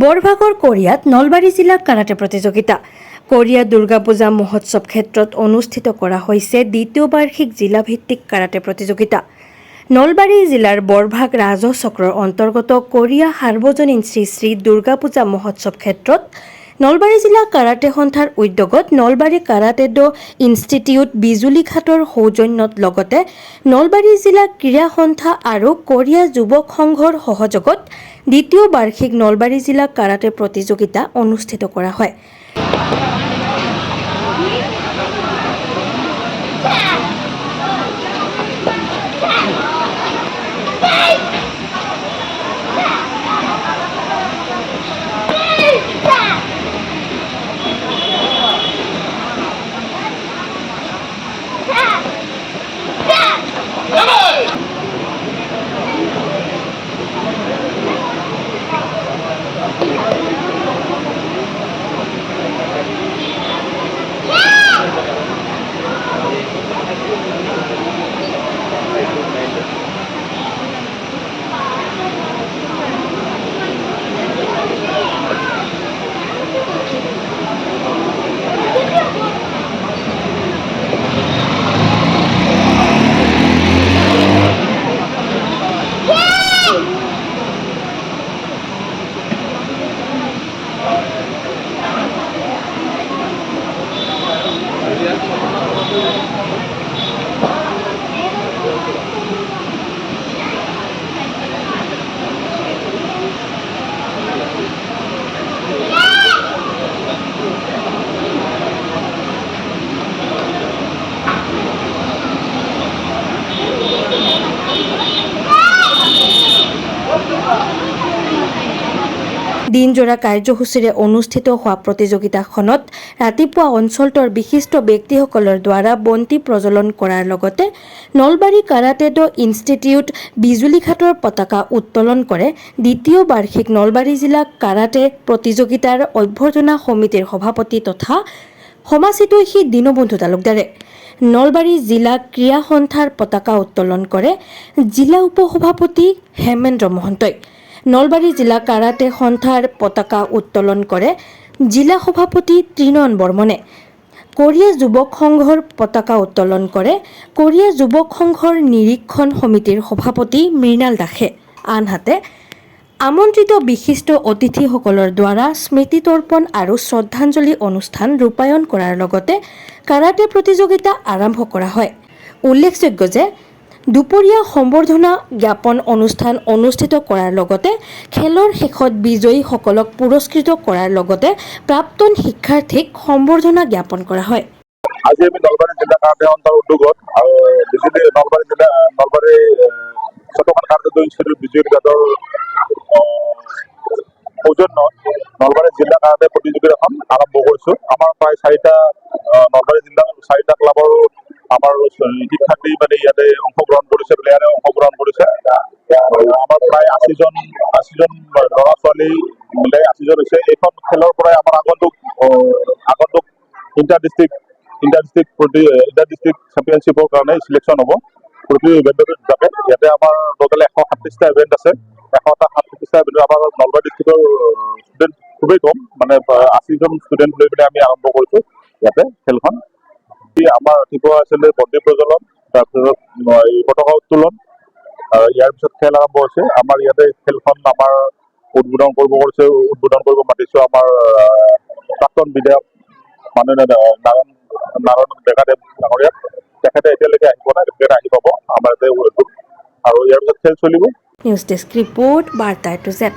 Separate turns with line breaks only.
বৰভাগৰ কোৰিয়াত নলবাৰী জিলাত কাৰাটে প্ৰতিযোগিতা কোৰিয়া দুৰ্গা পূজা মহোৎসৱ ক্ষেত্ৰত অনুষ্ঠিত কৰা হৈছে দ্বিতীয় বাৰ্ষিক জিলাভিত্তিক কাৰাটে প্ৰতিযোগিতা। নলবাৰী জিলাৰ বৰভাগ ৰাজহ চক্ৰৰ অন্তৰ্গত কোৰিয়া সাৰ্বজনীন শ্ৰী শ্ৰী দুৰ্গা পূজা মহোৎসৱ ক্ষেত্ৰত নলবাৰী জিলা কাৰাটে সন্থাৰ উদ্যোগত নলবাৰী কাৰাটে ড ইনষ্টিটিউট বিজুলীঘাটৰ সৌজন্যত লগতে নলবাৰী জিলা ক্ৰীড়া সন্থা আৰু কোৰিয়া যুৱক সংঘৰ সহযোগত দ্বিতীয় বাৰ্ষিক নলবাৰী জিলা কাৰাটে প্ৰতিযোগিতা অনুষ্ঠিত কৰা হয়। দিনজোৰা কাৰ্যসূচীৰে অনুষ্ঠিত হোৱা প্ৰতিযোগিতাখনত ৰাতিপুৱা অঞ্চলটোৰ বিশিষ্ট ব্যক্তিসকলৰ দ্বাৰা বন্তি প্ৰজ্বলন কৰাৰ লগতে নলবাৰী কাৰাটে ড ইনষ্টিটিউট বিজুলীঘাটৰ পতাকা উত্তোলন কৰে। দ্বিতীয় বাৰ্ষিক নলবাৰী জিলা কাৰাটে প্ৰতিযোগিতাৰ অভ্যৰ্থনা সমিতিৰ সভাপতি তথা সমাজহিতৈষী দীনবন্ধু তালুকদাৰে নলবাৰী জিলা ক্ৰীড়া সন্থাৰ পতাকা উত্তোলন কৰে জিলা উপসভাপতি হেমেন্দ্ৰ মহন্তই। নলবাৰী জিলা কাৰাটে সন্থাৰ পতাকা উত্তোলন কৰে জিলা সভাপতি ত্ৰিনয়ন বৰ্মনে। কোৰিয়া যুৱক সংঘৰ পতাকা উত্তোলন কৰে কোৰিয়া যুৱক সংঘৰ নিৰীক্ষণ সমিতিৰ সভাপতি মৃণাল দাসে। আনহাতে আমন্ত্ৰিত বিশিষ্ট অতিথিসকলৰ দ্বাৰা স্মৃতি তৰ্পণ আৰু শ্ৰদ্ধাঞ্জলি অনুষ্ঠান ৰূপায়ণ কৰাৰ লগতে কাৰাটে প্ৰতিযোগিতা আৰম্ভ কৰা হয়। উল্লেখযোগ্য যে দুপৰীয়া সম্বৰ্ধনা জ্ঞাপন অনুষ্ঠান অনুষ্ঠিত কৰাৰ লগতে খেলৰ শেষত বিজয়ীসকলক পুৰস্কৃত কৰাৰ লগতে প্ৰাক্তন শিক্ষাৰ্থীক সম্বৰ্ধনা জ্ঞাপন কৰা হয়।
আজি আমি নলবাৰী জিলা কাৰাটে সন্থাৰ উদ্যোগত আৰু নলবাৰী ছোটখান কাৰাটে ইনষ্টিটিউট বিজুলীঘাটৰ সৌজন্যত নলবাৰী জিলা কাৰাটে প্ৰতিযোগিতাখন আৰম্ভ কৰিছোঁ। আমাৰ প্ৰায় নলবাৰী জিলাৰ 4টা ক্লাবৰ আমাৰ শিক্ষাৰ্থী মানে ইয়াতে অংশগ্ৰহণ কৰিছে, প্লেয়াৰে অংশগ্ৰহণ কৰিছে। আমাৰ প্ৰায় 80জন ল'ৰা ছোৱালী মিলাই 80জন হৈছে। এইখন খেলৰ পৰাই আমাৰ আগন্তুক ইণ্টাৰ ডিষ্ট্ৰিক্ট চেম্পিয়নশ্বিপৰ কাৰণে চিলেকশ্যন হ'ব প্ৰতি ইভেণ্টত হিচাপে। ইয়াতে আমাৰ টোটেল 137টা ইভেণ্ট আছে। 137টা ইভেণ্টত আমাৰ নলবাৰী ডিষ্ট্ৰিক্টৰ ষ্টুডেণ্ট খুবেই কম, মানে 80জন ষ্টুডেণ্ট লৈ পেলাই আমি আৰম্ভ কৰিছোঁ ইয়াতে খেলখন। আমাৰ ৰাতিপুৱা আছিলে বন্তি প্ৰজ্বলন, তাৰপিছত পতাকা উত্তোলন, ইয়াৰ পিছত খেল আৰম্ভ হৈছে। আমাৰ ইয়াতে খেলখন আমাৰ উদ্বোধন কৰিব মাতিছোঁ আমাৰ প্ৰাক্তন বিধায়ক মাননীয় নাৰায়ণ ডেকাদেৱ ডাঙৰীয়াক। তেখেতে এতিয়ালৈকে আহি পোৱা নাই, তেখেতে আহি পাব আমাৰ ইয়াতে আৰু ইয়াৰ পিছত খেল চলিব।
নিউজ ডেস্ক ৰিপৰ্ট বাৰ্তা টু জেড।